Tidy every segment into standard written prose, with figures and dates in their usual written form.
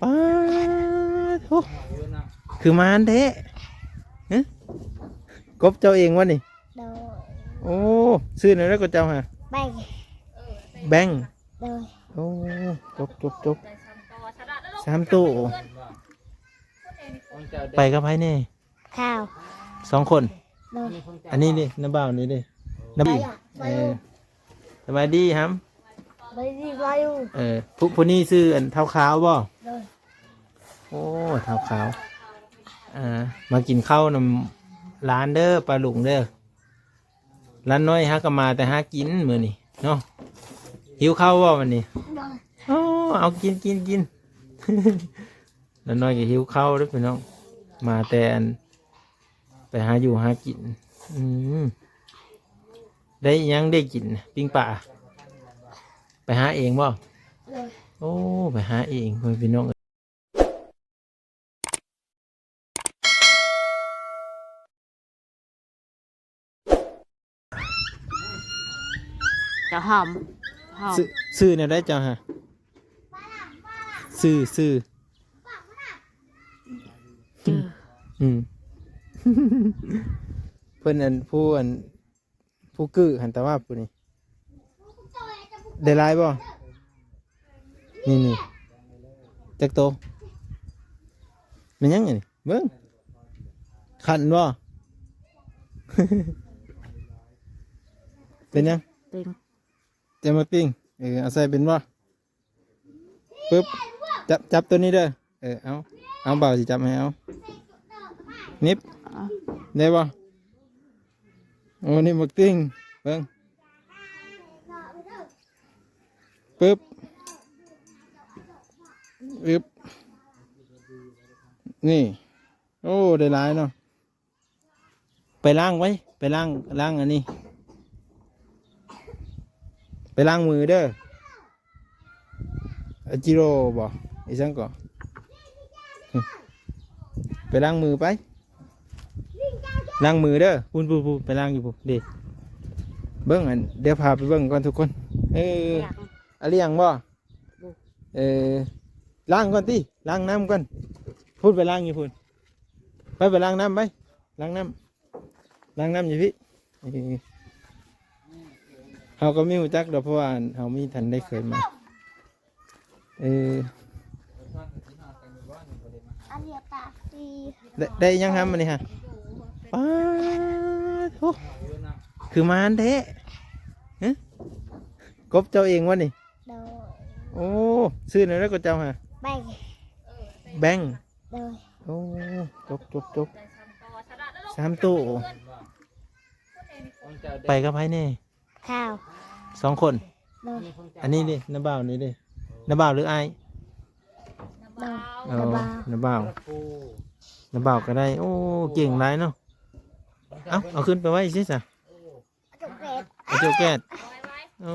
ป้าโอ้คือมานเด้ฮะกบเจ้าเองวะนี่โดยโอ้ซื้อหน่อยแล้วก็เจ้าฮะแบ่งแบงค์โดยโอ้จบ3 ตู้ไปกับไผนี่ข้าว2 คน โดยอันนี้ดิน้าบ่าวนี่ดิน้าบ่าวเออสบายดีครับไปดีวายุผู้นี้ซื้ออันเท้าขาวบ่โดยโอ้เท้าขาวมากินข้าวนำร้านเด้อปลาหลุงเด้อร้านน้อยฮะก็มาแต่หากินมื้อนี้เนาะหิวข้าวบ่วันนี้โดยโอ้เอากิน ร้านน้อยก็หิวข้าวเด้อพี่น้องมาแต่อันไปหาอยู่หากินได้ยังได้กินปิ้งป่าไปหาเองบ่โดยโอ้ไปหาเองพี่น้องจะหอมซื้อเนี่ยได้จังฮะซื้ออืม เพิ่นผู้กือหันแต่ว่าผู้นี้ได้ลายบ่นี่จักโตมันยังไงนี่เบิ่งขันบ่ เป็นยังติงจะมาปิ้งเอาใส่เป็นบ่ปึ๊บจับตัวนี้เด้อเอาเบาสิจับให้เอานิบได้บ่โอ้นี่หมึกติ้งเบิ่งปึ๊บนี่โอ้ได้หลายเนาะไปล้างไว้ไปล้างอันนี้ไปล้างมือเด้อจิโร่บ่ไอ้จังก่อไปล้างมือไปล้างมือเด้อพูนไปล้างอยู่พูเด็เบิ้งอันเดี๋ยวพาไปเบิ้งก่อนทุกคนอะไรอย่างบ่ล้างก่อนติล้างน้ำก่อนพูดไปล้างอยู่พูนไปล้างน้ำไปล้างน้ำอยู่พี่เขาก็ไม่รู้จักดอกเพราะว่าเขาไม่ทันได้เคยมาอันเดียปากดีได้ยังทำมันนี่ฮะป้าโอ้คือมานเด้ฮะกบเจ้าเองวะนี่โดยโอ้ซื้อหน่อยแล้วก็เจ้าฮะแบงค์โดยโอ้จบ3 ตู้ไปกับไผนี่ข้าว2 คนโดยอันนี้ดิน้าบ่าวนี่ดิน้าบ่าวหรือไอ้น้าบ่าวก็ได้โอ้เก่งไรเนาะเอาขึ้นไปไว้สิจ้ะเจ้าแก๊สโอ้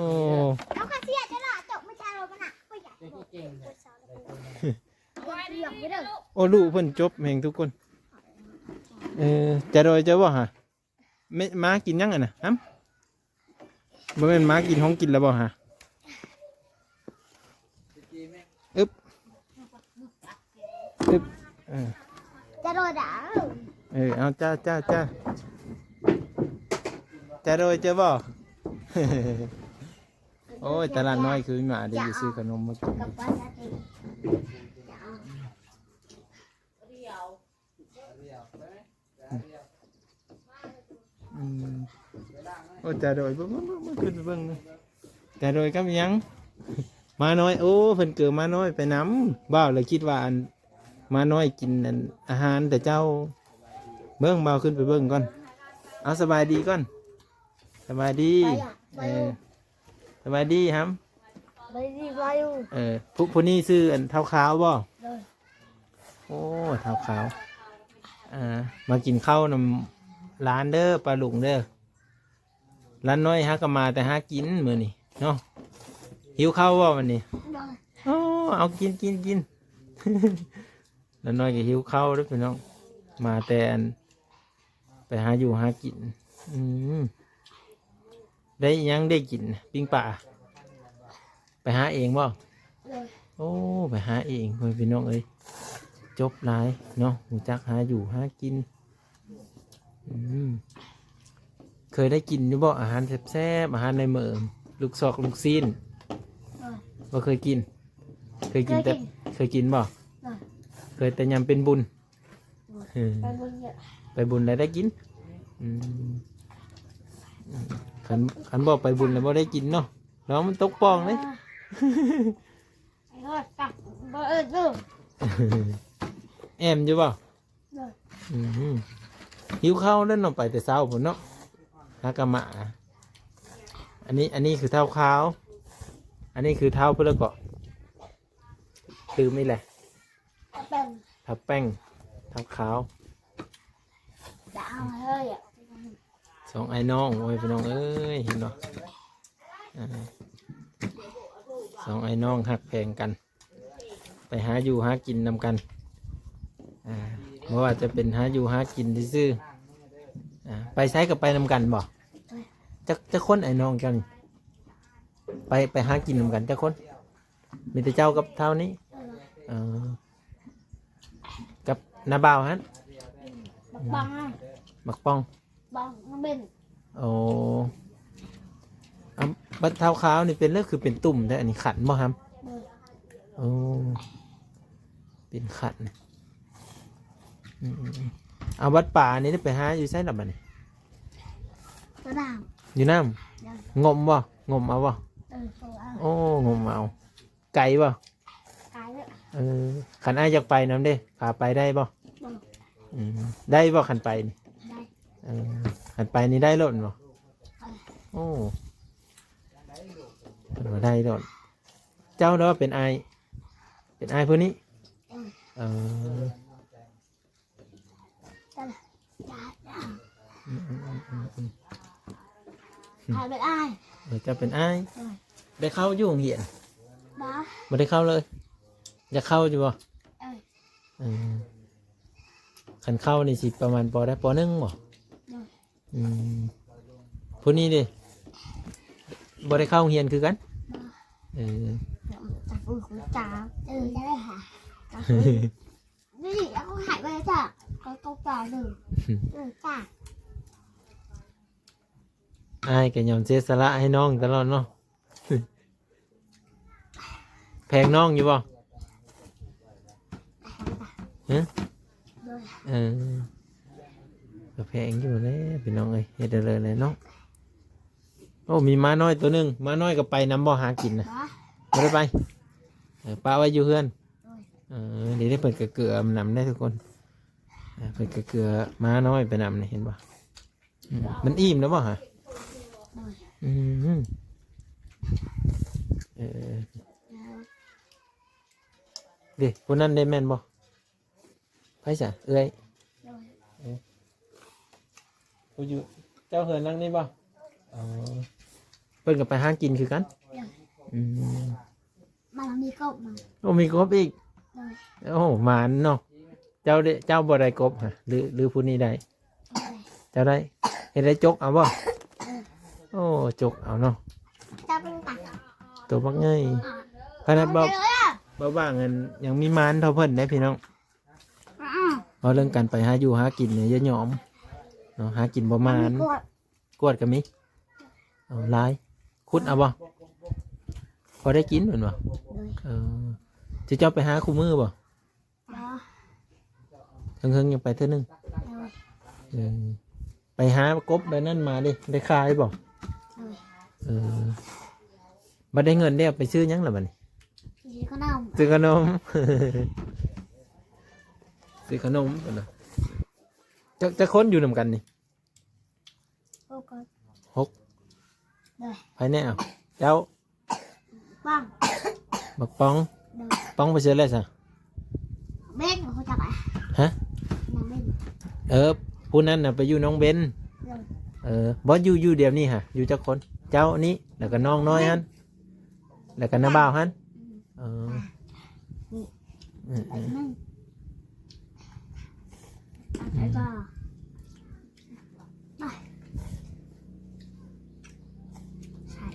เอาคาเซียจะหล่อจบไม่ใช่เราปะน่ะโอ้ลูกเพิ่นจบแห่งทุกคนจะโดยเจ้าบ่ฮะไม่ม้ากินยังไงนะฮัมบ่แม่นม้ากินของกินแล้วบ่ฮะอึ๊บจะโดนด่าเอาจ้าจะโดยเจ้าบ่ โอ้ยตลาดน้อยคือหมาได้ซื้อขนมมากินโอ้จะโดยเบิ่งขึ้นไปเบิ่งจะโดยกับยังมาน้อยโอ้เพิ่นเกิดมาน้อยไปน้ำบ่าวเลยคิดว่าอันมาน้อยกินอาหารแต่เจ้าเบิ่งบ่าวขึ้นไปเบิ่งก่อนเอาสบายดีก่อนสบายดีสบายดีครับไปดีวายุผู้นี้ซื้ออันเท้าขาวบ่โอ้เท้าขาวมากินข้าวนำร้านเด้อปลาหลุงเด้อร้านน้อยฮะก็มาแต่หากินมื้อนี้เนาะหิวข้าวบ่วันนี้โอ้เอากิน ร้านน้อยก็หิวข้าวเด้อพี่น้องมาแต่ไปหาอยู่หากินได้ยังได้กินปิ้งป่าไปหาเองบ่โอ้ อ้ไปหาเองพ่อพี่น้องเอ้ยจบหลายเนาะรู้จักหาอยู่หากินอืมเคยได้กินอยู่บ่อาหารแซ่บๆอาหารในเมืองลูกซอกลูกซีนบ่เคยกิน เคยกินแต่เคยกินบ่เคยแต่ยำเป็นบุญเออ ไปบุญเนี่ย ไปบุญแล้วได้กินอืมขันบอกไปบุญแล้วบ่ได้กินเนาะน้องมันตกปองเลย ไอ้ทอดกลับบ่เด้อ แอมอยู่บ่ เด้อ อืมหิวข้าวนั่นเนาะไปแต่เช้าพุ่นเนาะหากะหมาอันนี้คือเท้าขาว อันนี้คือเท้าเพื่อนเกาะตื่มนี่แหละ เป็น ทับแป้งเท้าขาว ดาวเฮ้ยอ่ะ สองไอ้น้องโอ้ยพี่น้องเอ้ยเห็นเนาะอ่าสองไอ้น้องหักแพงกัน ไปหาอยู่หากินนำกันเพราะว่าจะเป็นหาอยู่หากินที่ซื่อไปใช้กับไปนำกันบ่จะคนไอ้น้องกันไปหากินนำกันจะคนมีแต่เจ้ากับเท่านี้กับนาบ่าวฮะ บัง บักป้อง บังมันเป็น โอ้บัดเท้าขาวนี่เป็นเรื่องคือเป็นตุ่มแต่อันนี้ขันบ่ครับ เด้อ โอ้เป็นขันเอาวัดป่านี่ได้ไปหาอยู่ไสดับบัดนี่ กระดาม อยู่น้ำงมบ่งมเอาบ่ โอ้เอา โอ้งมเอาไก่บ่ ขายเลย ขันอ้ายอยากไปน้ำเด้พาไปได้บ่ได้บ่ขันไปนี่ ได้ ขันไปนี่ได้รถบ่โอ้ขันว่าได้รถเจ้าเนาะเป็นอ้ายผู้นี้เออ จ้าขายเป็นอ้าย เจ้าเป็นอ้ายได้เข้าอยู่โรงเรียน บ้า ไม่ได้เข้าเลยอยากเข้าอยู่บ่ ขันเข้านี่สิประมาณปได้ปหนึ่งบ่ผู้นี้ดิบ่ได้เข้าโรงเรียนคือกันจับมือของจ้าจะได้หานี่แล้วก็หายไปแล้วจ้ะก็ต้องจ่ายหนึ่งจ้า อ้ายก็ยอมเสียสละให้น้องตลอดเนาะ แพงน้องอยู่บ่ฮะก็แพงอยู่เลยพี่น้องเอ้ยเฮ็ดได้เลยเนาะโอ้มีม้าน้อยตัวหนึงม้าน้อยก็ไปน้ำบ่หากินนะไม่ได้ไปป้าไว้อยู่เพื่อนเดี๋ยวได้เปิดกระเกือมนำได้ทุกคนเปิดกระเกือม้าน้อยไปนำนี่เห็นป่ะมันอิ่มแล้วป่ะฮะเดี๋ยวคนนั้นได้แม่นบ่ไพ่จ่ะเอ้ยผู้อยู่เจ้าเหินนั่งนี่บ่เปิดกับไปห้างกินคือกันมันมีกบมัน โอ้มีกบอีกโอ้หมานเนาะเจ้าบ่ได้กบฮะหรือผู้นี้ได้เจ้าได้เห็นได้จกเอาบ่โอ้จกเอาเนาะ จะเป็นตัด ตัวบักง่ายขนาดบ่บ้างเงินยังมีมานเท่าเพิ่นได้พี่น้องเพราะเรื่องการไปหาอยู่หากินเนี่ยเยอะหยอมเนาะหากินบ่มานกวดก็มีเอาลายคุดเอาบ่พอได้กินเหมือนบ่จะเจ้าไปหาคู่มือบ่เฮิงๆยังไปเท่านึงไปหากบไปนั่นมาดิได้ขายบ่บัดได้เงินได้ไปซื้อหยังล่ะบัดนี้ซื้อขนม ซื้อขนมก่อนนะจะค้นอยู่นำกันนี่6ไปแน่เอาเจ้า บ้าง บักป้องป้องไปซื้ออะไรซะ เบ้งเขาจับอ่ะ ฮะ น้องเบ้ง ผู้นั้นน่ะไปอยู่น้องเบนบอสอยู่เดี๋ยวนี้ฮะอยู่จักคนเจ้านี้แล้วก็น้องน้อยฮันแล้วก็น้าบ่าวฮันแล้วก็ใช่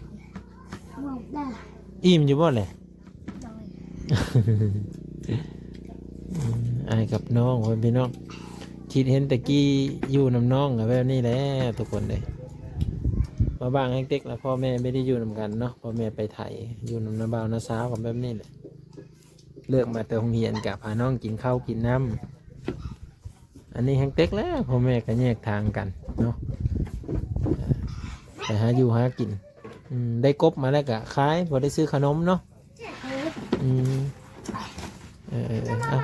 หมดได้ อิ่มอยู่บ่เลย โดย อายกับน้องเพิ่นพี่น้องคิดเห็นตะกี้อยู่น้ำน้องแบบนี้แหละทุกคนเลยมาบางให้เด็กแล้วพ่อแม่ไม่ได้อยู่นำกันเนาะพ่อแม่ไปไถอยู่น้ำน้าบ่าวน้าสาวกับแบบนี้แหละเลือกมาแต่โรงเรียนกับพาน้องกินข้าวกินน้ำอันนี้แห้งเต็กแล้วพ่อแม่ก็แยกทางกันเนาะไปหาอยู่หากินได้กบมาแล้วก็ขายพอได้ซื้อขนมเนาะ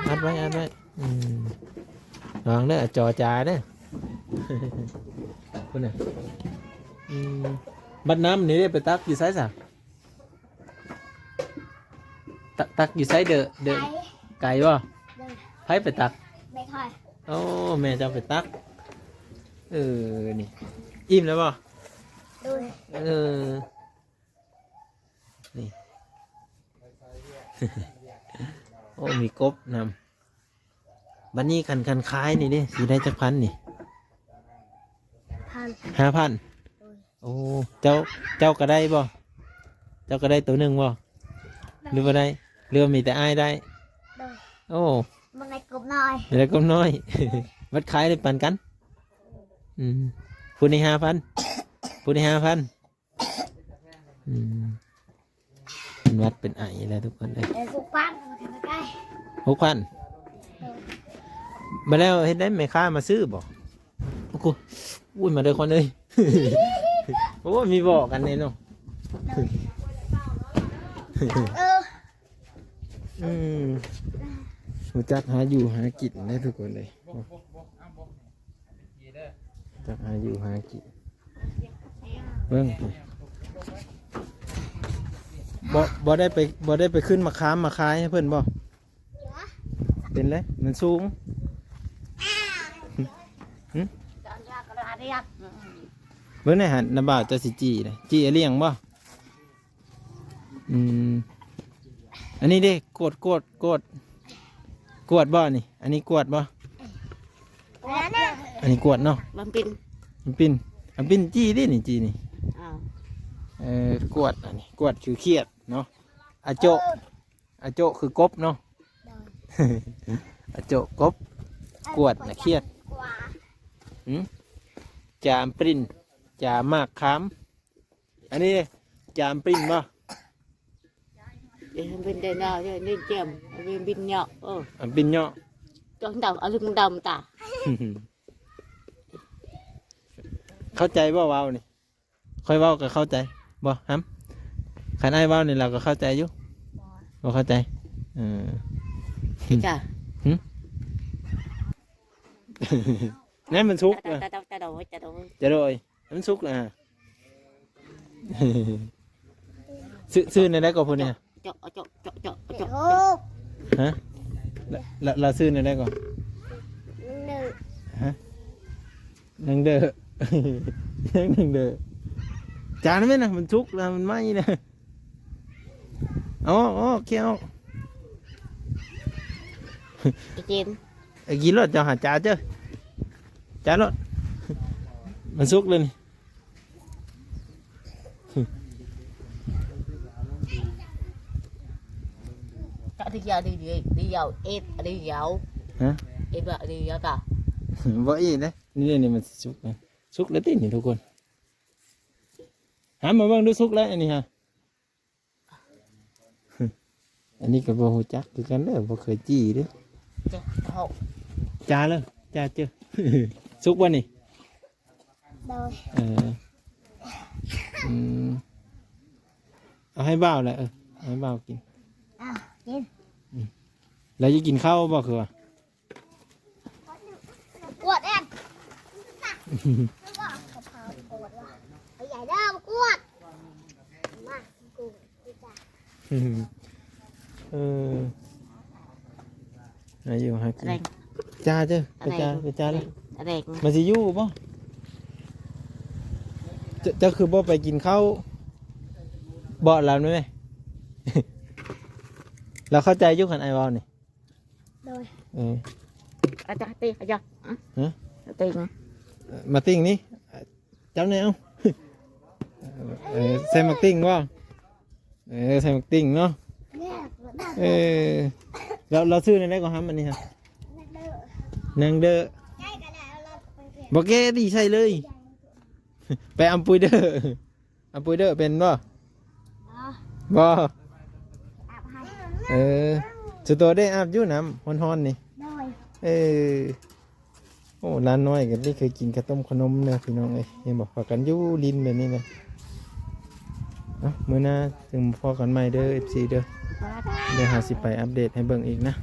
อัดไว้ลองเด้อจอจาเด้อคุณน่ะบัดน้ำนี่ได้ไปตักอยู่ไซส์สักตักอยู่ไซส์เด้อไก่บ่ไผไปตัก ไม่ค่อย โอ้แม่จะไปตักนี่อิ่มแล้วบ่ ดู นี่ โอ้มีกบนำบันนี้คันคล้ายนี่ดิสีได้จักพันนี่ 5,000โอ้เจ้าก็ได้บ่เจ้าก็ได้ตัวหนึ่งบ่หรือว่าได้หรือว่ามีแต่อ้ายได้ ดู โอ้ มันในกลุ่มน้อย มีแต่กบน้อย วัดขายได้ปันกันผู้นี้5,000ผู้นี้5,000เป็นวัดเป็นไอแล้วทุกคนเลย เดี๋ยวกูปั้นมาถึงใกล้ 6,000มาแล้วเห็นได้ไหมค้ามาซื้อบ่โอ้โหอุ้ยมาเลยคนเลย โอ้มีบอกกันเนี่ยเนาะ รู้จักหาอยู่หากินได้ทุกคนเลยจักหาอยู่หากินเบิ่งบ่ได้ไปขึ้นมาค้ามมาขายให้เพื่อนบ่เป็นไรมันสูงเบิ่งในหันน้ำบ่าวจะสิจีเลยจีเลี้ยงบ่อันนี้เด้กวดบ่นี่อันนี้กวดบ่อันนี้กวดเนาะมันปินจี้ดินี่จี้นี่กวดอันนี้กวดคือเครียดเนาะอาโจคือกบเนาะ อาโจกบกวดนะเครียดจามปรินจามากค้ำอันนี้จามปรินบ่bên đây nào nên chèm bên nhọ bên nhọ trong đầu ở lưng đồng ta เข้าใจบ่เว้านี่ค่อยเว้าก็เข้าใจบ่ฮัมคันอ้ายเว้านี่เราก็เข้าใจอยู่บ่เข้าใจจ้ะ นั่นมันสุก ta đầu จะโดยมันสุกนะซื้อในได้ก็พุ่นเนี่ยฮะเราซื้อในได้ก่อนฮะนังเด้อนังเด้อจานไม่นะมันชุกแล้วมันไหม้นะอ๋อเคี้ยวกินรถจะหาจานเจ้าจานรถมันชุกเลย đi vào ít đi vào hả ít vợ đi vào ta vỡ gì đấyนี่มันสุกแล้วตินี่ทุกคนหามาเบิ่งดูสุกแล้วอันนี้ฮะอันนี้ก็บ่ฮู้จักคือกันเด้อบ่เคยจี้เด้อจ้าเลยจ้าเจ้อสุกบ่นี่เอาให้บ่าวแหละให้บ่าวกินกินแล้วจะกินข้าวบ่คือว่ากวดเองกะเพรากวดว่ะไอ้ใหญ่เด้อกวดมากูจ้าอายุหากินจ้าเจ้อไปจ้าเลยมันสิอยู่บ่จะคือบ่ไปกินข้าวบ่แล้วมั้ยเราเข้าใจยุคขันไอวอลนี่โดยอาจารย์ตีอาจารย์ตีมาติ้งนี่เจ้าเนี่ยเอาใส่มาติ้งว่าใส่มาติ้งเนาะ เนี่ยได้ เออเราซื้อในได้ก็ห้ามอันนี้ครับ เด้อน างเด้อ ใกล้กันแล้วเราไปเปลี่ยน บอกแกดีใช่เลย ไปอัมปุยเด้ออัมปุยเด้อเป็นบ่ อ๋อ บ่ อาบให้ เออสุดตัวได้อาบอยู่น้ำฮ้อนๆนี่ ได้ เออโอ้ร้านน้อยกันนี่เคยกินข้าวต้มขนมเนอะพี่น้องเอ้ยยังบอกพากันอยู่ลิ้นแบบนี้เลยมื้อหน้าถึงพอกันใหม่เด้อ FC เด้อเดี๋ยวหาสิไปอัปเดตให้เบิ่งอีกนะ